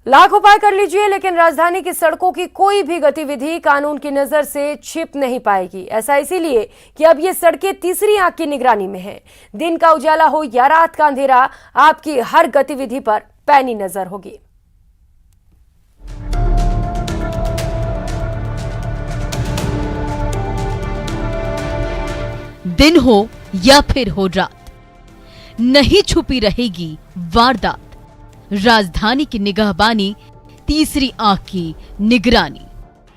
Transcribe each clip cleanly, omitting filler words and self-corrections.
लाख उपाय कर लीजिए, लेकिन राजधानी की सड़कों की कोई भी गतिविधि कानून की नजर से छिप नहीं पाएगी। ऐसा इसीलिए कि अब ये सड़कें तीसरी आंख की निगरानी में हैं। दिन का उजाला हो या रात का अंधेरा, आपकी हर गतिविधि पर पैनी नजर होगी। दिन हो या फिर हो रात, नहीं छुपी रहेगी वारदात। राजधानी की निगाहबानी, तीसरी आंख की निगरानी।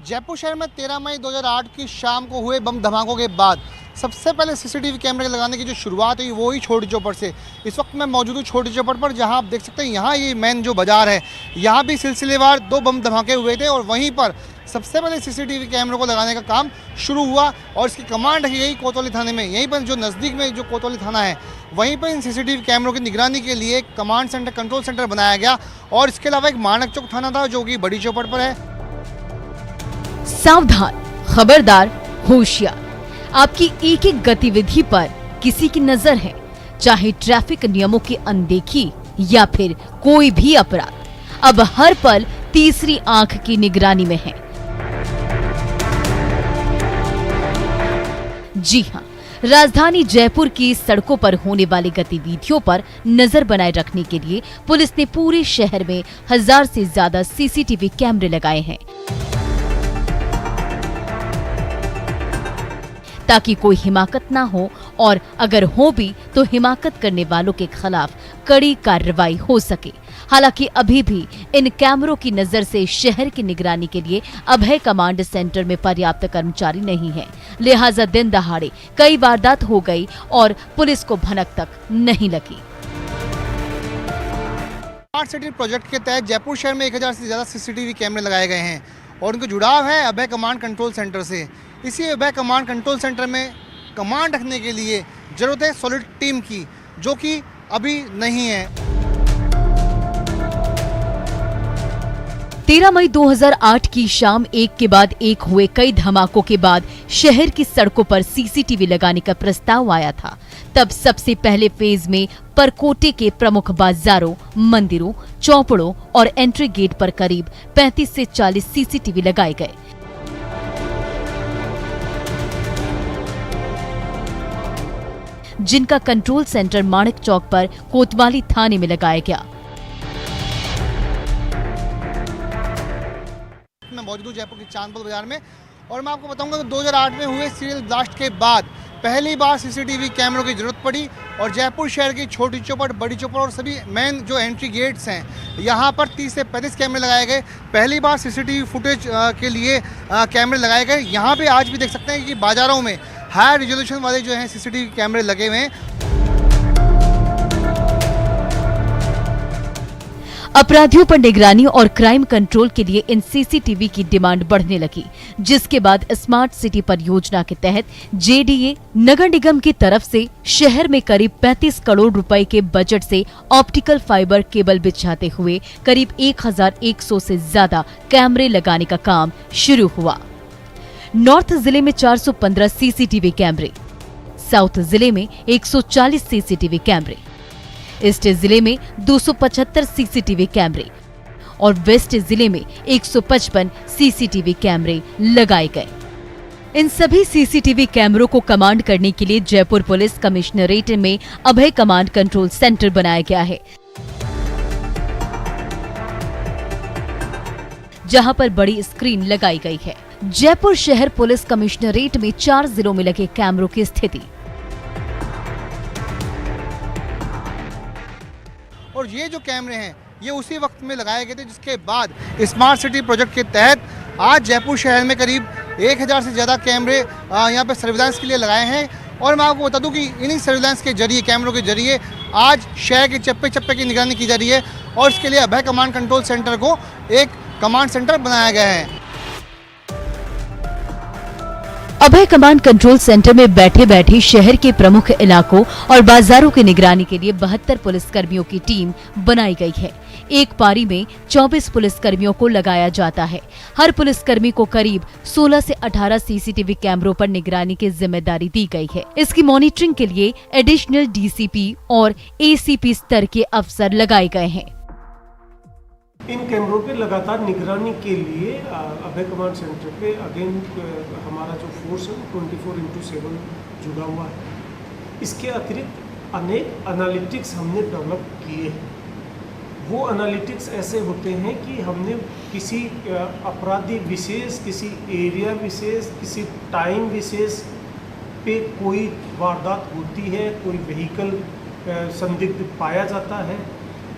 जयपुर शहर में 13 मई 2008 की शाम को हुए बम धमाकों के बाद सबसे पहले सीसीटीवी कैमरे लगाने की जो शुरुआत हुई वो ही छोटी चौपड़ से। इस वक्त मैं मौजूद हूँ छोटी चौपड़ पर, जहाँ आप देख सकते हैं यहाँ ये मेन जो बाजार है, यहाँ भी सिलसिलेवार 2 बम धमाके हुए थे और वहीं पर सबसे पहले सीसीटीवी कैमरों को लगाने का काम शुरू हुआ और इसकी कमांड रखी गई कोतवाली थाने में। यहीं पर जो नज़दीक में जो कोतवाली थाना है, वहीं पर इन सीसीटीवी कैमरों की निगरानी के लिए कमांड सेंटर, कंट्रोल सेंटर बनाया गया और इसके अलावा एक मानक चौक थाना था जो कि बड़ी चौपड़ पर है। सावधान, खबरदार, होशियार, आपकी एक एक गतिविधि पर किसी की नजर है, चाहे ट्रैफिक नियमों की अनदेखी या फिर कोई भी अपराध, अब हर पल तीसरी आंख की निगरानी में है। जी हां, राजधानी जयपुर की सड़कों पर होने वाली गतिविधियों पर नजर बनाए रखने के लिए पुलिस ने पूरे शहर में 1000 से ज्यादा सीसीटीवी कैमरे लगाए हैं, ताकि कोई हिमाकत ना हो और अगर हो भी तो हिमाकत करने वालों के खिलाफ कड़ी कार्रवाई हो सके। हालांकि अभी भी इन कैमरों की नजर से शहर की निगरानी के लिए अभय कमांड सेंटर में पर्याप्त कर्मचारी नहीं है, लिहाजा दिन दहाड़े कई वारदात हो गई और पुलिस को भनक तक नहीं लगी। स्मार्ट सिटी प्रोजेक्ट के तहत जयपुर शहर में 1000 से ज्यादा सीसीटीवी कैमरे लगाए गए हैं और उनका जुड़ाव है अभय कमांड कंट्रोल सेंटर से। इसी अभय कमांड कंट्रोल सेंटर में कमांड रखने के लिए जरूरत है सॉलिड टीम की, जो कि अभी नहीं है। 13 मई 2008 की शाम एक के बाद एक हुए कई धमाकों के बाद शहर की सड़कों पर सीसीटीवी लगाने का प्रस्ताव आया था। तब सबसे पहले फेज में परकोटे के प्रमुख बाजारों, मंदिरों, चौपड़ों और एंट्री गेट पर करीब 35 से 40 सीसीटीवी लगाए गए। जिनका कंट्रोल सेंटर माणिक चौक पर कोतवाली थाने में लगाया गया। मैं मौजूद हूँ जयपुर के चांदपुर बाजार में और मैं आपको बताऊंगा कि 2008 में हुए सीरियल ब्लास्ट के बाद पहली बार सीसीटीवी कैमरों की जरूरत पड़ी और जयपुर शहर की छोटी चौपड़, बड़ी चौपड़ और सभी मेन जो एंट्री गेट्स हैं, यहाँ पर 30 से 35 कैमरे लगाए गए। पहली बार सीसीटीवी फुटेज के लिए कैमरे लगाए गए। यहाँ पे आज भी देख सकते हैं कि बाजारों में हाई रिजोल्यूशन वाले जो हैं सीसीटीवी कैमरे लगे हुए हैं। अपराधियों पर निगरानी और क्राइम कंट्रोल के लिए इन सीसीटीवी की डिमांड बढ़ने लगी, जिसके बाद स्मार्ट सिटी परियोजना के तहत जेडीए नगर निगम की तरफ से शहर में करीब 35 करोड़ रुपए के बजट से ऑप्टिकल फाइबर केबल बिछाते हुए करीब 1100 से ज्यादा कैमरे लगाने का काम शुरू हुआ। नॉर्थ जिले में 415 सीसीटीवी कैमरे, साउथ जिले में 140 सीसीटीवी कैमरे, ईस्ट जिले में 275 सीसीटीवी कैमरे और वेस्ट जिले में 155 सीसीटीवी कैमरे लगाए गए। इन सभी सीसीटीवी कैमरों को कमांड करने के लिए जयपुर पुलिस कमिश्नरेट में अभय कमांड कंट्रोल सेंटर बनाया गया है, जहां पर बड़ी स्क्रीन लगाई गई है। जयपुर शहर पुलिस कमिश्नरेट में 4 जिलों में लगे कैमरों की स्थिति। और ये जो कैमरे हैं ये उसी वक्त में लगाए गए थे जिसके बाद स्मार्ट सिटी प्रोजेक्ट के तहत आज जयपुर शहर में करीब 1000 से ज़्यादा कैमरे यहाँ पे सर्विलांस के लिए लगाए हैं। और मैं आपको बता दूं कि इन्हीं सर्विलांस के जरिए, कैमरों के जरिए आज शहर के चप्पे चप्पे की निगरानी की जा रही है और इसके लिए अभय कमांड कंट्रोल सेंटर को एक कमांड सेंटर बनाया गया है। अभय कमांड कंट्रोल सेंटर में बैठे बैठे शहर के प्रमुख इलाकों और बाजारों की निगरानी के लिए 72 पुलिसकर्मियों की टीम बनाई गई है। एक पारी में 24 पुलिसकर्मियों को लगाया जाता है। हर पुलिसकर्मी को करीब 16 से 18 सीसीटीवी कैमरों पर निगरानी की जिम्मेदारी दी गई है। इसकी मॉनिटरिंग के लिए एडिशनल डीसीपी और एसीपी स्तर के अफसर लगाए गए हैं। इन कैमरों पे लगातार निगरानी के लिए अभय कमांड सेंटर पे अगेन हमारा जो फोर्स है 24/7 जुड़ा हुआ है। इसके अतिरिक्त अनेक एनालिटिक्स हमने डेवलप किए हैं। वो एनालिटिक्स ऐसे होते हैं कि हमने किसी अपराधी विशेष, किसी एरिया विशेष, किसी टाइम विशेष पे कोई वारदात होती है, कोई व्हीकल संदिग्ध पाया जाता है,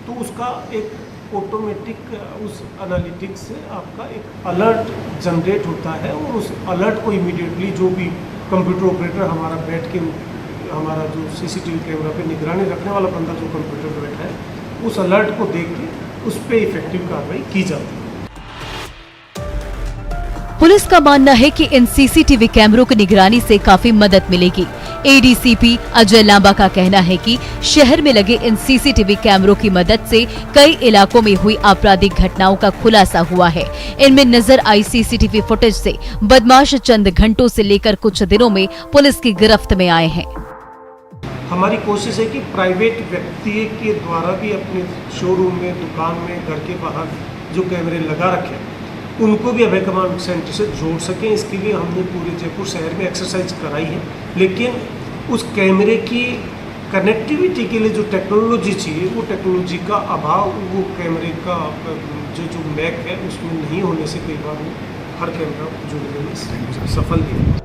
तो उसका एक ऑटोमेटिक उस एनालिटिक्स से आपका एक अलर्ट जनरेट होता है और उस अलर्ट को इमीडिएटली जो भी कंप्यूटर ऑपरेटर हमारा बैठ के, हमारा जो सीसीटीवी कैमरा पे निगरानी रखने वाला बंदा जो कंप्यूटर पे बैठा है, उस अलर्ट को देख के उस पर इफेक्टिव कार्रवाई की जाती है। पुलिस का मानना है कि इन सीसीटीवी कैमरों की निगरानी से काफी मदद मिलेगी। एडीसीपी अजय लांबा का कहना है कि शहर में लगे इन सीसीटीवी कैमरों की मदद से कई इलाकों में हुई आपराधिक घटनाओं का खुलासा हुआ है। इनमें नजर आई सीसीटीवी फुटेज से बदमाश चंद घंटों से लेकर कुछ दिनों में पुलिस की गिरफ्त में आए हैं। हमारी कोशिश है कि प्राइवेट व्यक्ति के द्वारा भी अपने शोरूम में, दुकान में, घर के बाहर जो कैमरे लगा रखे उनको भी अभय कमांड सेंटर से जोड़ सकें। इसके लिए हमने पूरे जयपुर शहर में एक्सरसाइज कराई है, लेकिन उस कैमरे की कनेक्टिविटी के लिए जो टेक्नोलॉजी चाहिए वो टेक्नोलॉजी का अभाव, वो कैमरे का जो मैक है उसमें नहीं होने से कई बार हर कैमरा जोड़ने में सफल नहीं।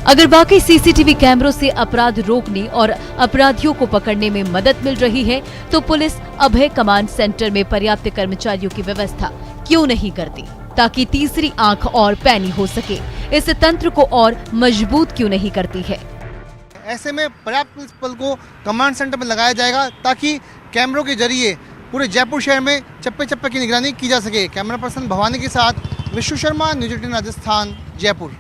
अगर वाकई सीसीटीवी कैमरों से अपराध रोकने और अपराधियों को पकड़ने में मदद मिल रही है तो पुलिस अभय कमांड सेंटर में पर्याप्त कर्मचारियों की व्यवस्था क्यों नहीं करती, ताकि तीसरी आंख और पैनी हो सके। इस तंत्र को और मजबूत क्यों नहीं करती है। ऐसे में पर्याप्त पुलिस बल को कमांड सेंटर में लगाया जाएगा ताकि कैमरों के जरिए पूरे जयपुर शहर में चप्पे चप्पे की निगरानी की जा सके। कैमरा पर्सन भवानी के साथ विश्व शर्मा, न्यूज़ 18 राजस्थान, जयपुर।